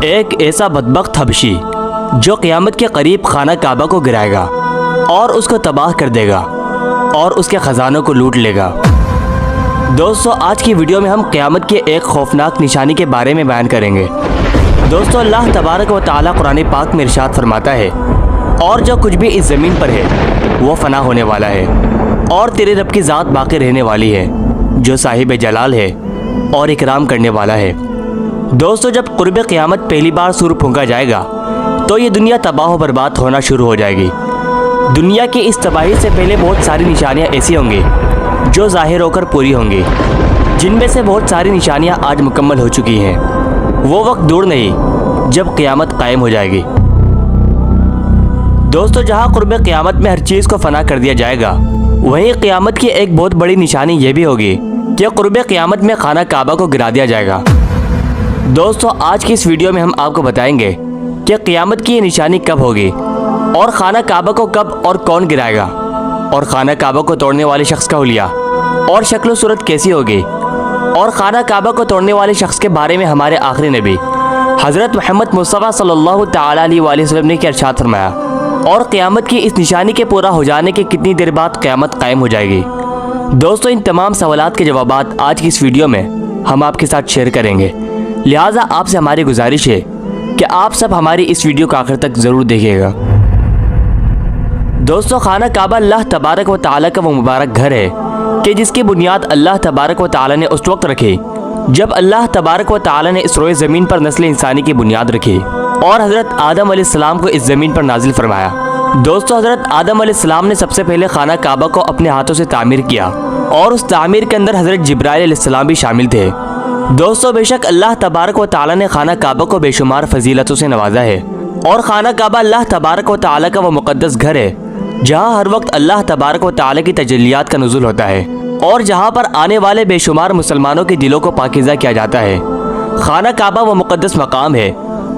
ایک ایسا بدبخت حبشی جو قیامت کے قریب خانہ کعبہ کو گرائے گا اور اس کو تباہ کر دے گا اور اس کے خزانوں کو لوٹ لے گا۔ دوستو، آج کی ویڈیو میں ہم قیامت کی ایک خوفناک نشانی کے بارے میں بیان کریں گے۔ دوستو، اللہ تبارک و تعالیٰ قرآن پاک میں ارشاد فرماتا ہے، اور جو کچھ بھی اس زمین پر ہے وہ فنا ہونے والا ہے، اور تیرے رب کی ذات باقی رہنے والی ہے جو صاحب جلال ہے اور اکرام کرنے والا ہے۔ دوستو، جب قرب قیامت پہلی بار سور پھونکا جائے گا تو یہ دنیا تباہ و برباد ہونا شروع ہو جائے گی۔ دنیا کی اس تباہی سے پہلے بہت ساری نشانیاں ایسی ہوں گی جو ظاہر ہو کر پوری ہوں گی، جن میں سے بہت ساری نشانیاں آج مکمل ہو چکی ہیں۔ وہ وقت دور نہیں جب قیامت قائم ہو جائے گی۔ دوستو، جہاں قرب قیامت میں ہر چیز کو فنا کر دیا جائے گا، وہیں قیامت کی ایک بہت بڑی نشانی یہ بھی ہوگی کہ قرب قیامت میں خانہ کعبہ کو گرا دیا جائے گا۔ دوستو، آج کی اس ویڈیو میں ہم آپ کو بتائیں گے کہ قیامت کی یہ نشانی کب ہوگی، اور خانہ کعبہ کو کب اور کون گرائے گا، اور خانہ کعبہ کو توڑنے والے شخص کا حلیہ اور شکل و صورت کیسی ہوگی، اور خانہ کعبہ کو توڑنے والے شخص کے بارے میں ہمارے آخری نبی حضرت محمد مصطفیٰ صلی اللہ تعالیٰ علیہ وآلہ وسلم نے کیا ارشاد فرمایا، اور قیامت کی اس نشانی کے پورا ہو جانے کے کتنی دیر بعد قیامت قائم ہو جائے گی۔ دوستو، ان تمام سوالات کے جوابات آج کی اس ویڈیو میں ہم آپ کے ساتھ شیئر کریں گے، لہٰذا آپ سے ہماری گزارش ہے کہ آپ سب ہماری اس ویڈیو کو آخر تک ضرور دیکھیے گا۔ دوستو، خانہ کعبہ اللہ تبارک و تعالیٰ کا وہ مبارک گھر ہے کہ جس کی بنیاد اللہ تبارک و تعالیٰ نے اس وقت رکھی جب اللہ تبارک و تعالیٰ نے اس روئے زمین پر نسل انسانی کی بنیاد رکھی اور حضرت آدم علیہ السلام کو اس زمین پر نازل فرمایا۔ دوستو، حضرت آدم علیہ السلام نے سب سے پہلے خانہ کعبہ کو اپنے ہاتھوں سے تعمیر کیا، اور اس تعمیر کے اندر حضرت جبرائیل علیہ السلام بھی شامل تھے۔ دوستو، بے شک اللہ تبارک و تعالیٰ نے خانہ کعبہ کو بے شمار فضیلتوں سے نوازا ہے، اور خانہ کعبہ اللہ تبارک و تعالیٰ کا وہ مقدس گھر ہے جہاں ہر وقت اللہ تبارک و تعالیٰ کی تجلیات کا نزول ہوتا ہے، اور جہاں پر آنے والے بے شمار مسلمانوں کے دلوں کو پاکیزہ کیا جاتا ہے۔ خانہ کعبہ وہ مقدس مقام ہے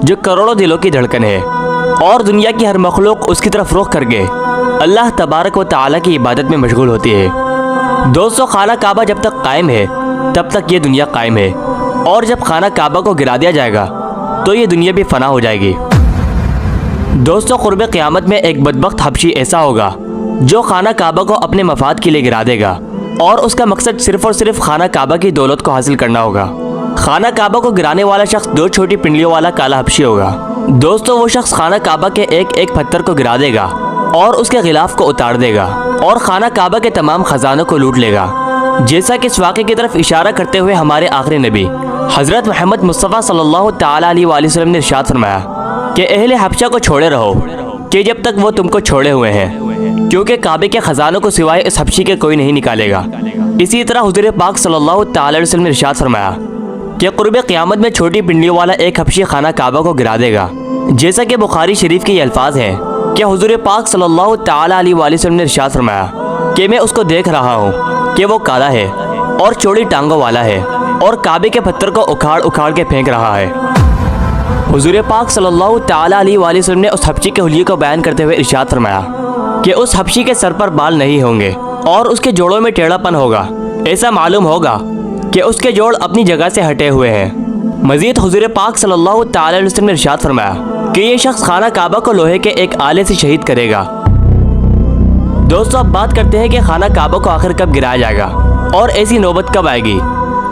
جو کروڑوں دلوں کی دھڑکن ہے، اور دنیا کی ہر مخلوق اس کی طرف رخ کر کے اللہ تبارک و تعالیٰ کی عبادت میں مشغول ہوتی ہے۔ دوستو، خانہ کعبہ جب تک قائم ہے تب تک یہ دنیا قائم ہے، اور جب خانہ کعبہ کو گرا دیا جائے گا تو یہ دنیا بھی فنا ہو جائے گی۔ دوستو، قرب قیامت میں ایک بدبخت حبشی ایسا ہوگا جو خانہ کعبہ کو اپنے مفاد کے لیے گرا دے گا، اور اس کا مقصد صرف اور صرف خانہ کعبہ کی دولت کو حاصل کرنا ہوگا۔ خانہ کعبہ کو گرانے والا شخص دو چھوٹی پنڈلیوں والا کالا حبشی ہوگا۔ دوستو، وہ شخص خانہ کعبہ کے ایک ایک پتھر کو گرا دے گا اور اس کے غلاف کو اتار دے گا، اور خانہ کعبہ کے تمام خزانوں کو لوٹ لے گا، جیسا کہ اس واقعے کی طرف اشارہ کرتے ہوئے ہمارے آخری نبی حضرت محمد مصطفیٰ صلی اللہ تعالیٰ علیہ وآلہ وسلم نے ارشاد فرمایا کہ اہل حبشہ کو چھوڑے رہو کہ جب تک وہ تم کو چھوڑے ہوئے ہیں، کیونکہ کعبے کے خزانوں کو سوائے اس حبشی کے کوئی نہیں نکالے گا۔ اسی طرح حضور پاک صلی اللہ تعالیٰ علیہ وسلم نے ارشاد فرمایا کہ قرب قیامت میں چھوٹی پنڈلیوں والا ایک حبشی خانہ کعبہ کو گرا دے گا، جیسا کہ بخاری شریف کے یہ الفاظ ہیں کہ حضور پاک صلی اللہ تعالیٰ علیہ وآلہ وسلم نے ارشاد فرمایا کہ میں اس کو دیکھ رہا ہوں کہ وہ کالا ہے اور چوڑی ٹانگوں والا ہے، اور کعبے کے پتھر کو اکھاڑ اکھاڑ کے پھینک رہا ہے۔ حضور پاک صلی اللہ تعالیٰ علیہ وآلہ وسلم نے اس حبشی کے حلیے کو بیان کرتے ہوئے ارشاد فرمایا کہ اس حبشی کے سر پر بال نہیں ہوں گے، اور اس کے جوڑوں میں ٹیڑھا پن ہوگا، ایسا معلوم ہوگا کہ اس کے جوڑ اپنی جگہ سے ہٹے ہوئے ہیں۔ مزید حضور پاک صلی اللہ تعالیٰ علیہ وسلم نے ارشاد فرمایا کہ یہ شخص خانہ کعبہ کو لوہے کے ایک آلے سے شہید کرے گا۔ دوستو، اب بات کرتے ہیں کہ خانہ کعبہ کو آخر کب گرایا جائے گا، اور ایسی نوبت کب آئے گی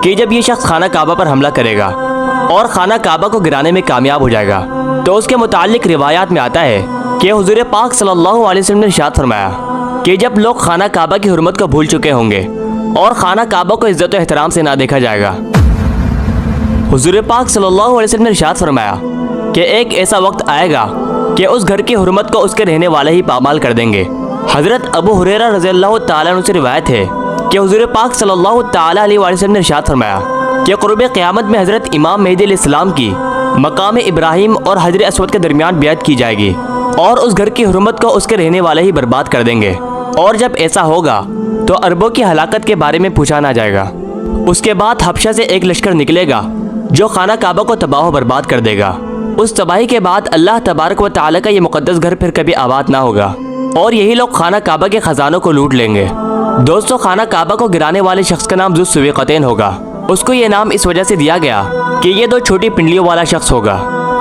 کہ جب یہ شخص خانہ کعبہ پر حملہ کرے گا اور خانہ کعبہ کو گرانے میں کامیاب ہو جائے گا۔ تو اس کے متعلق روایات میں آتا ہے کہ حضور پاک صلی اللہ علیہ وسلم نے ارشاد فرمایا کہ جب لوگ خانہ کعبہ کی حرمت کو بھول چکے ہوں گے اور خانہ کعبہ کو عزت و احترام سے نہ دیکھا جائے گا، حضور پاک صلی اللہ علیہ وسلم نے ارشاد فرمایا کہ ایک ایسا وقت آئے گا کہ اس گھر کی حرمت کو اس کے رہنے والے ہی پامال کر دیں گے۔ حضرت ابو ہریرہ رضی اللہ تعالیٰ عنہ سے روایت ہے کہ حضور پاک صلی اللہ تعالیٰ علیہ وآلہ وسلم نے ارشاد فرمایا کہ قرب قیامت میں حضرت امام مہدی علیہ السلام کی مقام ابراہیم اور حجر اسود کے درمیان بیعت کی جائے گی، اور اس گھر کی حرمت کو اس کے رہنے والے ہی برباد کر دیں گے، اور جب ایسا ہوگا تو عربوں کی ہلاکت کے بارے میں پوچھا نہ جائے گا۔ اس کے بعد حبشہ سے ایک لشکر نکلے گا جو خانہ کعبہ کو تباہ و برباد کر دے گا۔ اس تباہی کے بعد اللہ تبارک و تعالیٰ کا یہ مقدس گھر پھر کبھی آباد نہ ہوگا، اور یہی لوگ خانہ کعبہ کے خزانوں کو لوٹ لیں گے۔ دوستو، خانہ کعبہ کو گرانے والے شخص کا نام ذو السویقتین ہوگا۔ اس کو یہ نام اس وجہ سے دیا گیا کہ یہ دو چھوٹی پنڈلیوں والا شخص ہوگا،